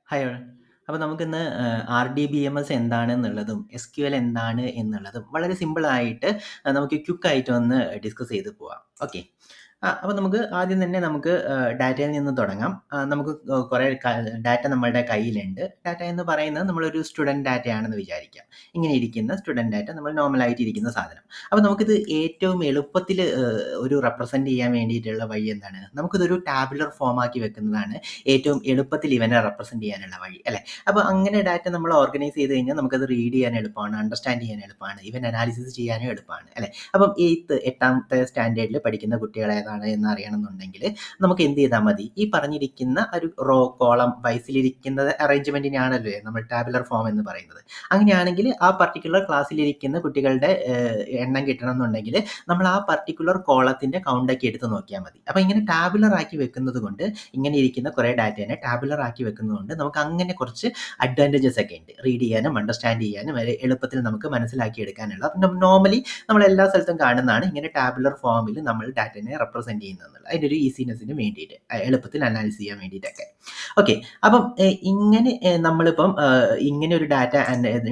Hi all. അപ്പോൾ നമുക്കിന്ന് RDBMS എന്താണെന്നുള്ളതും SQL എന്താണ് എന്നുള്ളതും വളരെ സിമ്പിളായിട്ട് നമുക്ക് ക്വിക്കായിട്ട് ഒന്ന് ഡിസ്കസ് ചെയ്ത് പോവാം. ഓക്കെ. അപ്പോൾ നമുക്ക് ആദ്യം തന്നെ നമുക്ക് ഡാറ്റയിൽ നിന്ന് തുടങ്ങാം. നമുക്ക് കുറേ ഡാറ്റ നമ്മളുടെ കയ്യിലുണ്ട്. ഡാറ്റ എന്ന് പറയുന്നത് നമ്മളൊരു സ്റ്റുഡൻറ്റ് ഡാറ്റയാണെന്ന് വിചാരിക്കാം. ഇങ്ങനെ ഇരിക്കുന്ന സ്റ്റുഡൻറ്റ് ഡാറ്റ നമ്മൾ നോർമലായിട്ട് ഇരിക്കുന്ന സാധനം. അപ്പോൾ നമുക്കിത് ഏറ്റവും എളുപ്പത്തിൽ ഒരു റെപ്രസെൻറ്റ് ചെയ്യാൻ വേണ്ടിയിട്ടുള്ള വഴി എന്താണ്? നമുക്കിതൊരു ടാബുലർ ഫോമാക്കി വെക്കുന്നതാണ് ഏറ്റവും എളുപ്പത്തിൽ ഇവനെ റെപ്രസെൻറ്റ് ചെയ്യാനുള്ള വഴി, അല്ലേ? അപ്പോൾ അങ്ങനെ ഡാറ്റ നമ്മൾ ഓർഗനൈസ് ചെയ്ത് കഴിഞ്ഞാൽ നമുക്കത് റീഡ് ചെയ്യാൻ എളുപ്പമാണ്, അണ്ടർസ്റ്റാൻഡ് ചെയ്യാൻ എളുപ്പമാണ്, ഇവൻ അനാലിസിസ് ചെയ്യാനും എളുപ്പമാണ്, അല്ലേ? അപ്പം എട്ടാമത്തെ സ്റ്റാൻഡേർഡിൽ പഠിക്കുന്ന കുട്ടികൾ ഏതാണ് എന്ന് അറിയണമെന്നുണ്ടെങ്കിൽ നമുക്ക് എന്ത് ചെയ്താൽ മതി? ഈ പറഞ്ഞിരിക്കുന്ന ഒരു റോ കോളം വൈസിലിരിക്കുന്നത് അറേഞ്ച്മെൻറ്റിനാണല്ലോ നമ്മൾ ടാബുലർ ഫോം എന്ന് പറയുന്നത്. അങ്ങനെയാണെങ്കിൽ ആ പർട്ടിക്കുലർ ക്ലാസ്സിലിരിക്കുന്ന കുട്ടികളുടെ എണ്ണം കിട്ടണമെന്നുണ്ടെങ്കിൽ നമ്മൾ ആ പർട്ടിക്കുലർ കോളത്തിൻ്റെ കൗണ്ടൊക്കെ എടുത്ത് നോക്കിയാൽ മതി. അപ്പോൾ ഇങ്ങനെ ടാബുലർ ആക്കി വെക്കുന്നത് കൊണ്ട്, ഇങ്ങനെ ഇരിക്കുന്ന കുറേ ഡാറ്റേനെ ടാബുലർ ആക്കി വെക്കുന്നതുകൊണ്ട് നമുക്ക് അങ്ങനെ കുറച്ച് അഡ്വാൻറ്റേജസ് ഒക്കെ ഉണ്ട്. റീഡ് ചെയ്യാനും അണ്ടർസ്റ്റാൻഡ് ചെയ്യാനും എളുപ്പത്തിൽ നമുക്ക് മനസ്സിലാക്കി എടുക്കാനുള്ള. നോർമലി നമ്മൾ എല്ലാ സ്ഥലത്തും കാണുന്നതാണ് ഇങ്ങനെ ടാബുലർ ഫോമിൽ നമ്മൾ ഡാറ്റനെ റെപ്രസെൻറ്റ് ചെയ്യുന്നതെന്നുള്ളത്. അതിൻ്റെ ഒരു ഈസിനെസ്സിന് വേണ്ടിയിട്ട്, എളുപ്പത്തിൽ അനാലിസ് ചെയ്യാൻ വേണ്ടിയിട്ടൊക്കെ. ഓക്കെ. അപ്പം ഇങ്ങനെ നമ്മളിപ്പം ഇങ്ങനെ ഒരു ഡാറ്റ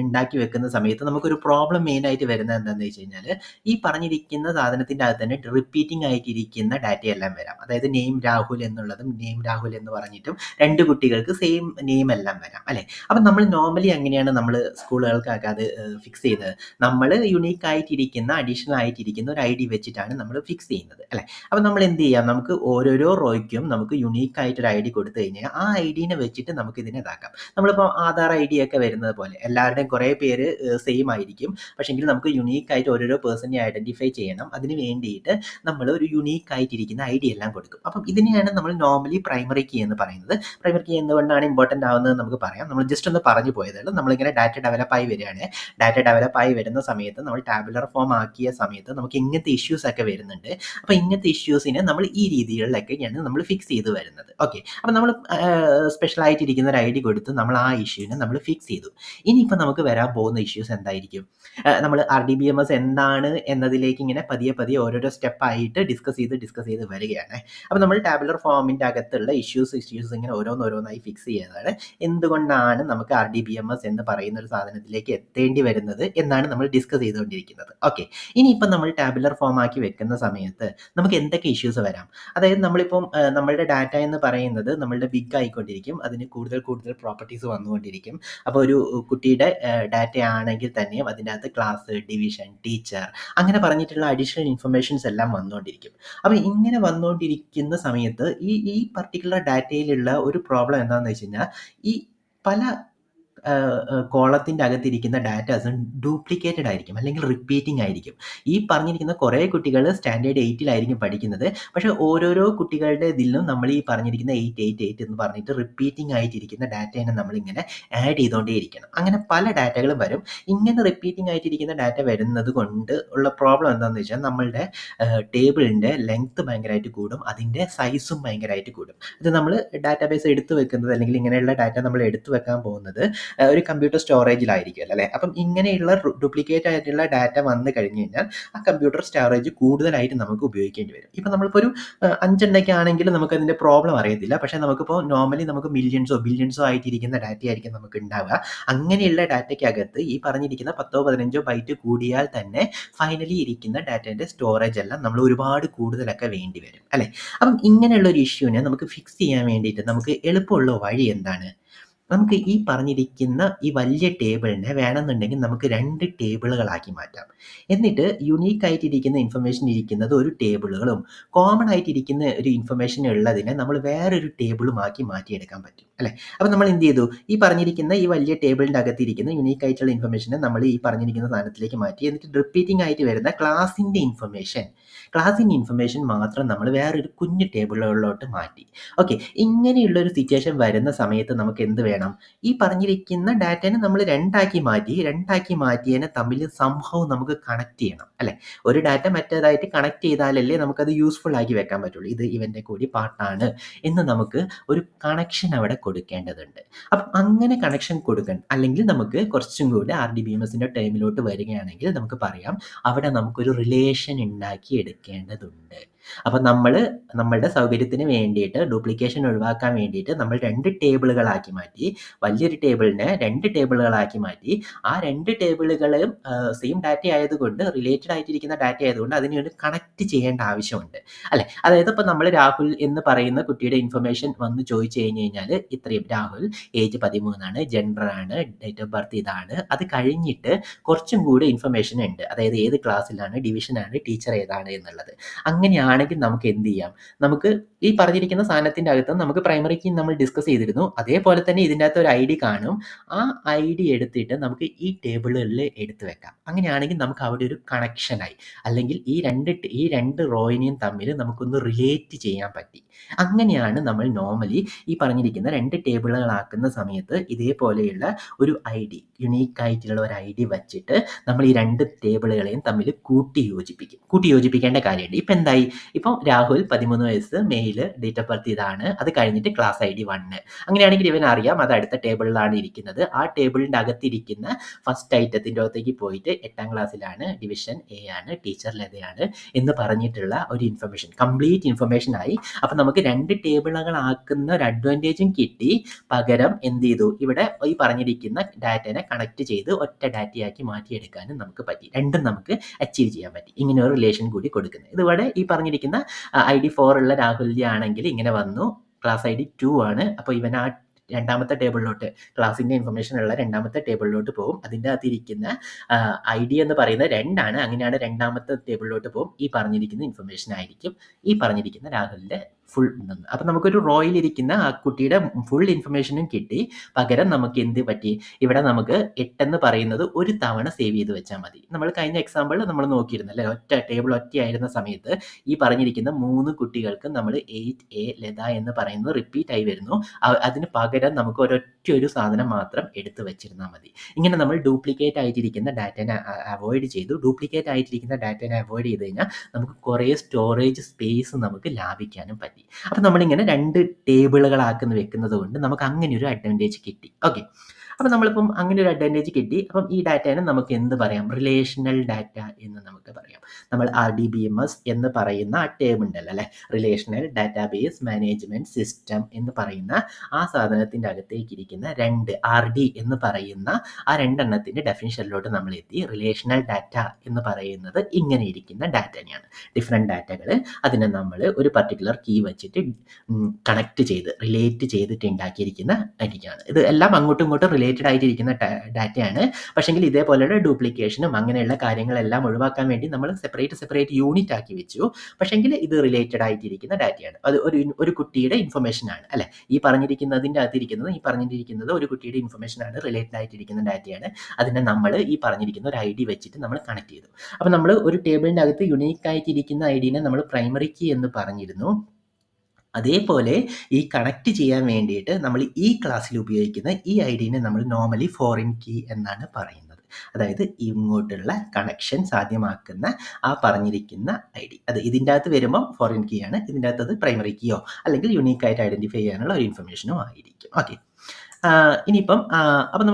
ഉണ്ടാക്കി വെക്കുന്ന സമയത്ത് നമുക്കൊരു പ്രോബ്ലം മെയിനായിട്ട് വരുന്നത് എന്താണെന്ന് വെച്ച് കഴിഞ്ഞാൽ, ഈ പറഞ്ഞിരിക്കുന്ന സാധനത്തിൻ്റെ അകത്ത് തന്നെ റിപ്പീറ്റിംഗ് ആയിട്ടിരിക്കുന്ന ഡാറ്റയെല്ലാം വരാം. അതായത് നെയിം രാഹുൽ എന്നുള്ളതും നെയിം രാഹുൽ എന്ന് പറഞ്ഞിട്ടും രണ്ട് കുട്ടികൾക്ക് സെയിം നെയിം എല്ലാം വരാം, അല്ലേ? അപ്പം നമ്മൾ നോർമലി അങ്ങനെയാണ് നമ്മൾ സ്കൂളുകൾക്കൊക്കെ അത് ഫിക്സ് ചെയ്തത്. നമ്മൾ യുണീക്ക് ആയിട്ടിരിക്കുന്ന, അഡീഷണൽ ആയിട്ടിരിക്കുന്ന ഒരു ID വെച്ചിട്ടാണ് നമ്മൾ ഫിക്സ് ചെയ്യുന്നത്, അല്ലേ? അപ്പം നമ്മൾ എന്ത് ചെയ്യാം? നമുക്ക് ഓരോരോ റോയ്ക്കും നമുക്ക് യുണീക്ക് ആയിട്ടൊരു ID കൊടുത്തു കഴിഞ്ഞാൽ ആ IDനെ വെച്ചിട്ട് നമുക്ക് ഇതിനെ ഇതാക്കാം. നമ്മളിപ്പോൾ ആധാർ ID ഒക്കെ വരുന്നത് പോലെ എല്ലാവരുടെയും കുറേ പേര് സെയിം ആയിരിക്കും. പക്ഷേങ്കിൽ നമുക്ക് യുണീക്ക് ആയിട്ട് ഓരോരോ പേഴ്സണെ ഐഡൻറ്റിഫൈ ചെയ്യണം. അതിന് വേണ്ടിയിട്ട് നമ്മൾ ഒരു യുണീക്ക് ആയിട്ടിരിക്കുന്ന ID എല്ലാം കൊടുക്കും. അപ്പം ഇതിനെയാണ് നമ്മൾ നോർമലി പ്രൈമറി കീ എന്ന് പറയുന്നത്. പ്രൈമറി കീ എന്തുകൊണ്ടാണ് ഇമ്പോർട്ടൻ്റ് ആവുന്നത് നമുക്ക് പറയാം. നമ്മൾ ജസ്റ്റ് ഒന്ന് പറഞ്ഞു പോയതേ. നമ്മളിങ്ങനെ ഡാറ്റ ഡെവലപ്പായി വരികയാണ്. ഡാറ്റ ഡെവലപ്പായി വരുന്ന സമയത്ത് നമ്മൾ ടാബുലർ ഫോം ആക്കിയ സമയത്ത് നമുക്ക് ഇങ്ങനത്തെ ഇഷ്യൂസ് ഒക്കെ വരുന്നുണ്ട്. അപ്പോൾ ഇങ്ങനത്തെ ഇഷ്യൂസിനെ നമ്മൾ ഈ രീതികളിലൊക്കെയാണ് നമ്മൾ ഫിക്സ് ചെയ്ത് വരുന്നത്. ഓക്കെ. അപ്പോൾ നമ്മൾ സ്പെഷ്യലായിട്ടിരിക്കുന്ന ഒരു ID കൊടുത്ത് നമ്മൾ ആ ഇഷ്യൂവിനെ നമ്മൾ ഫിക്സ് ചെയ്തു. ഇനിയിപ്പോൾ നമുക്ക് വരാൻ പോകുന്ന ഇഷ്യൂസ് എന്തായിരിക്കും? നമ്മൾ RDBMS എന്താണ് എന്നതിലേക്ക് ഇങ്ങനെ പതിയെ പതിയെ ഓരോരോ സ്റ്റെപ്പായിട്ട് ഡിസ്കസ് ചെയ്ത് വരികയാണ്. അപ്പോൾ നമ്മൾ ടാബുലർ ഫോമിൻ്റെ അകത്തുള്ള ഇഷ്യൂസ് ഇങ്ങനെ ഓരോന്നോരോന്നായി ഫിക്സ് ചെയ്തതാണ്. എന്തുകൊണ്ടാണ് നമുക്ക് RDBMS എന്ന് പറയുന്ന ഒരു സാധനത്തിലേക്ക് എത്തേണ്ടി വരുന്നത് എന്നാണ് നമ്മൾ ഡിസ്കസ് ചെയ്തുകൊണ്ടിരിക്കുന്നത്. ഓക്കെ. ഇനിയിപ്പം നമ്മൾ ടാബുലർ ഫോം ആക്കി വെക്കുന്ന സമയത്ത് നമുക്ക് എന്തൊക്കെ ഇഷ്യൂസ് വരാം? അതായത് നമ്മളിപ്പം നമ്മളുടെ ഡാറ്റ എന്ന് പറയുന്നത് നമ്മളുടെ ബിഗ് ആയിക്കൊണ്ടിരിക്കും. അതിന് കൂടുതൽ പ്രോപ്പർട്ടീസ് വന്നുകൊണ്ടിരിക്കും. അപ്പോൾ ഒരു കുട്ടിയുടെ ഡാറ്റ ആണെങ്കിൽ തന്നെയും അതിൻ്റെ അകത്ത് ക്ലാസ്, ഡിവിഷൻ, ടീച്ചർ അങ്ങനെ പറഞ്ഞിട്ടുള്ള അഡീഷണൽ ഇൻഫർമേഷൻസ് എല്ലാം വന്നുകൊണ്ടിരിക്കും. അപ്പോൾ ഇങ്ങനെ വന്നുകൊണ്ടിരിക്കുന്ന സമയത്ത് ഈ പർട്ടിക്കുലർ ഡാറ്റയിലുള്ള ഒരു പ്രോബ്ലം എന്താണെന്ന് വെച്ച് കഴിഞ്ഞാൽ, ഈ പല കോളത്തിൻ്റെ അകത്തിരിക്കുന്ന ഡാറ്റാസും ഡ്യൂപ്ലിക്കേറ്റഡ് ആയിരിക്കും, അല്ലെങ്കിൽ റിപ്പീറ്റിംഗ് ആയിരിക്കും. ഈ പറഞ്ഞിരിക്കുന്ന കുറേ കുട്ടികൾ സ്റ്റാൻഡേർഡ് 8-ലായിരിക്കും പഠിക്കുന്നത്. പക്ഷേ ഓരോരോ കുട്ടികളുടെ ഇതിലും നമ്മൾ ഈ പറഞ്ഞിരിക്കുന്ന 8 എന്ന് പറഞ്ഞിട്ട് റിപ്പീറ്റിംഗ് ആയിട്ടിരിക്കുന്ന ഡാറ്റേനെ നമ്മളിങ്ങനെ ആഡ് ചെയ്തുകൊണ്ടേയിരിക്കണം. അങ്ങനെ പല ഡാറ്റകളും വരും. ഇങ്ങനെ റിപ്പീറ്റിംഗ് ആയിട്ടിരിക്കുന്ന ഡാറ്റ വരുന്നത് കൊണ്ട് ഉള്ള പ്രോബ്ലം എന്താണെന്ന് വെച്ചാൽ, നമ്മളുടെ ടേബിളിൻ്റെ ലെങ്ത്ത് ഭയങ്കരമായിട്ട് കൂടും, അതിൻ്റെ സൈസും ഭയങ്കരമായിട്ട് കൂടും. ഇത് നമ്മൾ ഡാറ്റാബേസ് എടുത്തു വെക്കുന്നത്, അല്ലെങ്കിൽ ഇങ്ങനെയുള്ള ഡാറ്റ നമ്മൾ എടുത്തു വെക്കാൻ പോകുന്നത് ഒരു കമ്പ്യൂട്ടർ സ്റ്റോറേജിലായിരിക്കും, അല്ലേ? അപ്പം ഇങ്ങനെയുള്ള ഡ്യൂപ്ലിക്കേറ്റ് ആയിട്ടുള്ള ഡാറ്റ വന്നു കഴിഞ്ഞ് കഴിഞ്ഞാൽ ആ കമ്പ്യൂട്ടർ സ്റ്റോറേജ് കൂടുതലായിട്ട് നമുക്ക് ഉപയോഗിക്കേണ്ടി വരും. ഇപ്പം നമ്മളിപ്പോൾ ഒരു 5 ആണെങ്കിൽ നമുക്കതിൻ്റെ പ്രോബ്ലം അറിയത്തില്ല. പക്ഷേ നമുക്കിപ്പോൾ നോർമലി നമുക്ക് മില്യൺസോ ബില്യൺസോ ആയിട്ടിരിക്കുന്ന ഡാറ്റയായിരിക്കും നമുക്ക് ഉണ്ടാവുക. അങ്ങനെയുള്ള ഡാറ്റയ്ക്കകത്ത് ഈ പറഞ്ഞിരിക്കുന്ന 10-15 ബൈറ്റ് കൂടിയാൽ തന്നെ ഫൈനലി ഇരിക്കുന്ന ഡാറ്റേൻ്റെ സ്റ്റോറേജ് എല്ലാം നമ്മൾ ഒരുപാട് കൂടുതലൊക്കെ വേണ്ടി വരും, അല്ലേ? അപ്പം ഇങ്ങനെയുള്ള ഒരു ഇഷ്യൂവിനെ നമുക്ക് ഫിക്സ് ചെയ്യാൻ വേണ്ടിയിട്ട് നമുക്ക് എളുപ്പമുള്ള വഴി എന്താണ്? നമുക്ക് ഈ പറഞ്ഞിരിക്കുന്ന ഈ വലിയ ടേബിളിനെ വേണമെന്നുണ്ടെങ്കിൽ നമുക്ക് 2 ടേബിളുകളാക്കി മാറ്റാം. എന്നിട്ട് യുണീക്ക് ആയിട്ടിരിക്കുന്ന ഇൻഫർമേഷൻ ഇരിക്കുന്നത് ഒരു ടേബിളുകളും, കോമൺ ആയിട്ടിരിക്കുന്ന ഒരു ഇൻഫർമേഷൻ ഉള്ളതിനെ നമ്മൾ വേറൊരു ടേബിളുമാക്കി മാറ്റിയെടുക്കാൻ പറ്റും, അല്ലേ? അപ്പോൾ നമ്മൾ എന്ത് ചെയ്തു? ഈ പറഞ്ഞിരിക്കുന്ന ഈ വലിയ ടേബിളിൻ്റെ അകത്തിരിക്കുന്ന യുണീക്ക് ആയിട്ടുള്ള ഇൻഫർമേഷനെ നമ്മൾ ഈ പറഞ്ഞിരിക്കുന്ന സാധനത്തിലേക്ക് മാറ്റി, എന്നിട്ട് റിപ്പീറ്റിംഗ് ആയിട്ട് വരുന്ന ക്ലാസിൻ്റെ ഇൻഫർമേഷൻ മാത്രം നമ്മൾ വേറൊരു കുഞ്ഞു ടേബിളുകളിലോട്ട് മാറ്റി. ഓക്കെ. ഇങ്ങനെയുള്ളൊരു സിറ്റുവേഷൻ വരുന്ന സമയത്ത് നമുക്ക് എന്ത് വേണം? ഈ പറഞ്ഞിരിക്കുന്ന ഡാറ്റേനെ നമ്മൾ 2 മാറ്റിയതിനെ തമ്മിൽ സംഭവം നമുക്ക് കണക്ട് ചെയ്യണം, അല്ലേ? ഒരു ഡാറ്റ മറ്റേതായിട്ട് കണക്ട് ചെയ്താലല്ലേ നമുക്കത് യൂസ്ഫുൾ ആക്കി വെക്കാൻ പറ്റുള്ളൂ. ഇത് ഇവൻ്റെ കൂടി പാർട്ടാണ് എന്ന് നമുക്ക് ഒരു കണക്ഷൻ അവിടെ കൊടുക്കേണ്ടതുണ്ട്. അപ്പം അങ്ങനെ കണക്ഷൻ കൊടുക്കണം. അല്ലെങ്കിൽ നമുക്ക് കുറച്ചും കൂടി RDBMSൻ്റെ ടൈമിലോട്ട് വരികയാണെങ്കിൽ നമുക്ക് പറയാം, അവിടെ നമുക്കൊരു റിലേഷൻ ഉണ്ടാക്കി എടുക്കേണ്ടതുണ്ട്. അപ്പം നമ്മളുടെ സൗകര്യത്തിന് വേണ്ടിയിട്ട് ഡ്യൂപ്ലിക്കേഷൻ ഒഴിവാക്കാൻ വേണ്ടിയിട്ട് നമ്മൾ 2 ടേബിളുകളാക്കി മാറ്റി. വലിയൊരു ടേബിളിനെ 2 ടേബിളുകളാക്കി മാറ്റി. ആ 2 ടേബിളുകളും സെയിം ഡാറ്റ ആയതുകൊണ്ട് റിലേറ്റഡ് ആയിട്ടിരിക്കുന്ന ഡാറ്റ ആയതുകൊണ്ട് അതിനെ ഒന്ന് കണക്ട് ചെയ്യേണ്ട ആവശ്യമുണ്ട്. അല്ലേ? അതായത് ഇപ്പം നമ്മൾ രാഹുൽ എന്ന് പറയുന്ന കുട്ടിയുടെ ഇൻഫർമേഷൻ വന്ന് ചോദിച്ചു കഴിഞ്ഞാൽ ഇത്രയും രാഹുൽ ഏജ് 13 ജെൻഡർ ആണ്, ഡേറ്റ് ഓഫ് ബർത്ത് ഇതാണ്. അത് കഴിഞ്ഞിട്ട് കുറച്ചും കൂടി ഇൻഫർമേഷൻ ഉണ്ട്. അതായത് ഏത് ക്ലാസ്സിലാണ്, ഡിവിഷനാണ്, ടീച്ചർ ഏതാണ് എന്നുള്ളത്. അങ്ങനെയാണെങ്കിൽ നമുക്ക് എന്ത് ചെയ്യാം? നമുക്ക് ഈ പറഞ്ഞിരിക്കുന്ന സാധനത്തിൻ്റെ അകത്ത് നമുക്ക് പ്രൈമറി കീ നമ്മൾ ഡിസ്കസ് ചെയ്തിരുന്നു. അതേപോലെ തന്നെ ഇതിൻ്റെ അകത്ത് ഒരു ഐഡി കാണും. ആ ഐഡി എടുത്തിട്ട് നമുക്ക് ഈ ടേബിളുകളിൽ എടുത്ത് വെക്കാം. അങ്ങനെയാണെങ്കിൽ നമുക്ക് അവിടെ ഒരു കണക്ഷനായി. അല്ലെങ്കിൽ ഈ രണ്ട് റോയിനെയും തമ്മിൽ നമുക്കൊന്ന് റിലേറ്റ് ചെയ്യാൻ പറ്റി. അങ്ങനെയാണ് നമ്മൾ നോർമലി ഈ പറഞ്ഞിരിക്കുന്ന 2 ടേബിളുകളാക്കുന്ന സമയത്ത് ഇതേപോലെയുള്ള ഒരു ഐഡി, യുണീക്ക് ആയിട്ടുള്ള ഒരു ഐഡി വച്ചിട്ട് നമ്മൾ ഈ 2 ടേബിളുകളെയും തമ്മിൽ കൂട്ടി യോജിപ്പിക്കേണ്ട കാര്യമുണ്ട്. ഇപ്പം എന്തായി? ഇപ്പം രാഹുൽ 13 വയസ്സ്, മെയിൽ, ഡേറ്റ് ഓഫ് ബർത്ത് ഇതാണ്. അത് കഴിഞ്ഞിട്ട് ക്ലാസ് ID 1. അങ്ങനെയാണെങ്കിൽ ഇവൻ അറിയാം അത് അടുത്ത ടേബിളിലാണ് ഇരിക്കുന്നത്. ആ ടേബിളിൻ്റെ അകത്തിരിക്കുന്ന ഫസ്റ്റ് ഐറ്റത്തിൻ്റെ അകത്തേക്ക് പോയിട്ട് 8ാം ക്ലാസ്സിലാണ്, ഡിവിഷൻ A ആണ്, ടീച്ചർ ലതയാണ് എന്ന് പറഞ്ഞിട്ടുള്ള ഒരു ഇൻഫർമേഷൻ, കംപ്ലീറ്റ് ഇൻഫർമേഷൻ ആയി. അപ്പം നമുക്ക് 2 ടേബിളുകളാക്കുന്ന ഒരു അഡ്വാൻറ്റേജും കിട്ടി. പകരം എന്ത് ചെയ്തു? ഇവിടെ ഈ പറഞ്ഞിരിക്കുന്ന ഡാറ്റനെ കണക്ട് ചെയ്ത് ഒറ്റ ഡാറ്റയാക്കി മാറ്റിയെടുക്കാനും നമുക്ക് പറ്റി. രണ്ടും നമുക്ക് അച്ചീവ് ചെയ്യാൻ പറ്റി. ഇങ്ങനെ ഒരു റിലേഷൻ കൂടി കൊടുക്കുന്നത്. ഇതിവിടെ ഈ പറഞ്ഞിരിക്കുന്ന ID 4 ഉള്ള രാഹുലിൻ്റെ ആണെങ്കിൽ ഇങ്ങനെ വന്നു. ക്ലാസ് ID 2 ആണ്. അപ്പോൾ ഇവൻ ആ രണ്ടാമത്തെ ടേബിളിലോട്ട്, ക്ലാസ്സിൻ്റെ ഇൻഫർമേഷൻ ഉള്ള രണ്ടാമത്തെ ടേബിളിലോട്ട് പോകും. അതിൻ്റെ അകത്തിരിക്കുന്ന ID എന്ന് പറയുന്നത് 2 ആണ്. അങ്ങനെയാണ് രണ്ടാമത്തെ ടേബിളിലോട്ട് പോകും. ഈ പറഞ്ഞിരിക്കുന്ന ഇൻഫർമേഷൻ ആയിരിക്കും ഈ പറഞ്ഞിരിക്കുന്ന രാഹുലിൻ്റെ ഫുൾ നിന്ന്. അപ്പം നമുക്കൊരു റോയിലിരിക്കുന്ന ആ കുട്ടിയുടെ ഫുൾ ഇൻഫർമേഷനും കിട്ടി. പകരം നമുക്ക് എന്ത് പറ്റി? ഇവിടെ നമുക്ക് 8 എന്ന് പറയുന്നത് ഒരു തവണ സേവ് ചെയ്ത് വെച്ചാൽ മതി. നമ്മൾ കഴിഞ്ഞ എക്സാമ്പിൾ നമ്മൾ നോക്കിയിരുന്നല്ലേ, ടേബിൾ ഒറ്റയായിരുന്ന സമയത്ത് ഈ പറഞ്ഞിരിക്കുന്ന 3 കുട്ടികൾക്ക് നമ്മൾ 8A ലത എന്ന് പറയുന്നത് റിപ്പീറ്റ് ആയി വരുന്നു. അതിന് പകരം നമുക്ക് ഒരു സാധനം മാത്രം എടുത്ത് വെച്ചിരുന്നാൽ മതി. ഇങ്ങനെ നമ്മൾ ഡ്യൂപ്ലിക്കേറ്റ് ആയിട്ടിരിക്കുന്ന ഡാറ്റനെ അവോയ്ഡ് ചെയ്തു. ഡ്യൂപ്ലിക്കേറ്റ് ആയിട്ടിരിക്കുന്ന ഡാറ്റനെ അവോയ്ഡ് ചെയ്ത് കഴിഞ്ഞാൽ നമുക്ക് കുറേ സ്റ്റോറേജ് സ്പേസ് നമുക്ക് ലാഭിക്കാനും പറ്റി. അപ്പം നമ്മളിങ്ങനെ 2 ടേബിളുകളാക്കുന്ന വെക്കുന്നത് കൊണ്ട് നമുക്ക് അങ്ങനെ ഒരു അഡ്വാൻറ്റേജ് കിട്ടി. ഓക്കെ, അപ്പം നമ്മളിപ്പം അങ്ങനെ ഒരു അഡ്വാൻറ്റേജ് കിട്ടി. അപ്പം ഈ ഡാറ്റേനെ നമുക്ക് എന്ത് പറയാം? റിലേഷണൽ ഡാറ്റ എന്ന് നമുക്ക് പറയാം. നമ്മൾ RDBMS എന്ന് പറയുന്ന ആ ടേം ഉണ്ടല്ലോ അല്ലേ, റിലേഷണൽ ഡാറ്റാബേസ് മാനേജ്മെൻറ്റ് സിസ്റ്റം എന്ന് പറയുന്ന ആ സാധനത്തിൻ്റെ അകത്തേക്ക് ഇരിക്കുന്ന 2 RD എന്ന് പറയുന്ന ആ 2 എണ്ണത്തിൻ്റെ ഡെഫിനിഷനിലോട്ട് നമ്മൾ എത്തി. റിലേഷണൽ ഡാറ്റ എന്ന് പറയുന്നത് ഇങ്ങനെ ഇരിക്കുന്ന ഡാറ്റ തന്നെയാണ്. ഡിഫറെൻറ്റ് ഡാറ്റകൾ, അതിനെ നമ്മൾ ഒരു പർട്ടിക്കുലർ കീ വെച്ചിട്ട് കണക്ട് ചെയ്ത് റിലേറ്റ് ചെയ്തിട്ട് ഉണ്ടാക്കിയിരിക്കുന്ന ഐഡിയാണ്. ഇത് എല്ലാം അങ്ങോട്ടും ഇങ്ങോട്ടും റിലേറ്റഡ് ആയിട്ടിരിക്കുന്ന ഡാറ്റയാണ്. പക്ഷേങ്കിൽ ഇതേപോലെയുള്ള ഡ്യൂപ്ലിക്കേഷനും അങ്ങനെയുള്ള കാര്യങ്ങളെല്ലാം ഒഴിവാക്കാൻ വേണ്ടി നമ്മൾ സെപ്പറേറ്റ് യൂണിറ്റ് ആക്കി വെച്ചു. പക്ഷേങ്കിൽ ഇത് റിലേറ്റഡ് ആയിട്ടിരിക്കുന്ന ഡാറ്റയാണ്. അത് ഒരു കുട്ടിയുടെ ഇൻഫർമേഷൻ ആണ് അല്ലേ. ഈ പറഞ്ഞിരിക്കുന്നതിൻ്റെ അകത്തിരിക്കുന്നത് ഒരു കുട്ടിയുടെ ഇൻഫർമേഷൻ ആണ്, റിലേറ്റഡ് ആയിട്ടിരിക്കുന്ന ഡാറ്റയാണ്. അതിനെ നമ്മൾ ഈ പറഞ്ഞിരിക്കുന്ന ഒരു ID വെച്ചിട്ട് നമ്മൾ കണക്ട് ചെയ്തു. അപ്പം നമ്മൾ ഒരു ടേബിളിൻ്റെ അകത്ത് യുണീക്ക് ആയിട്ടിരിക്കുന്ന ഐഡിനെ നമ്മൾ പ്രൈമറി കീ എന്ന് പറഞ്ഞിരുന്നു. അതേപോലെ ഈ കണക്ട് ചെയ്യാൻ വേണ്ടിയിട്ട് നമ്മൾ ഈ ക്ലാസ്സിൽ ഉപയോഗിക്കുന്ന ഈ ഐഡിനെ നമ്മൾ നോർമലി ഫോറിൻ കീ എന്നാണ് പറയുന്നത്. അതായത് ഇങ്ങോട്ടുള്ള കണക്ഷൻ സാധ്യമാക്കുന്ന ആ പറഞ്ഞിരിക്കുന്ന ID, അത് ഇതിൻ്റെ അകത്ത് വരുമ്പോൾ ഫോറിൻ കീ ആണ്, ഇതിൻ്റെ അകത്ത് അത് പ്രൈമറി കീയോ അല്ലെങ്കിൽ യുണീക്കായിട്ട് ഐഡൻറ്റിഫൈ ചെയ്യാനുള്ള ഒരു ഇൻഫർമേഷനോ ആയിരിക്കും. ഓക്കെ, ഇനിയിപ്പം അപ്പം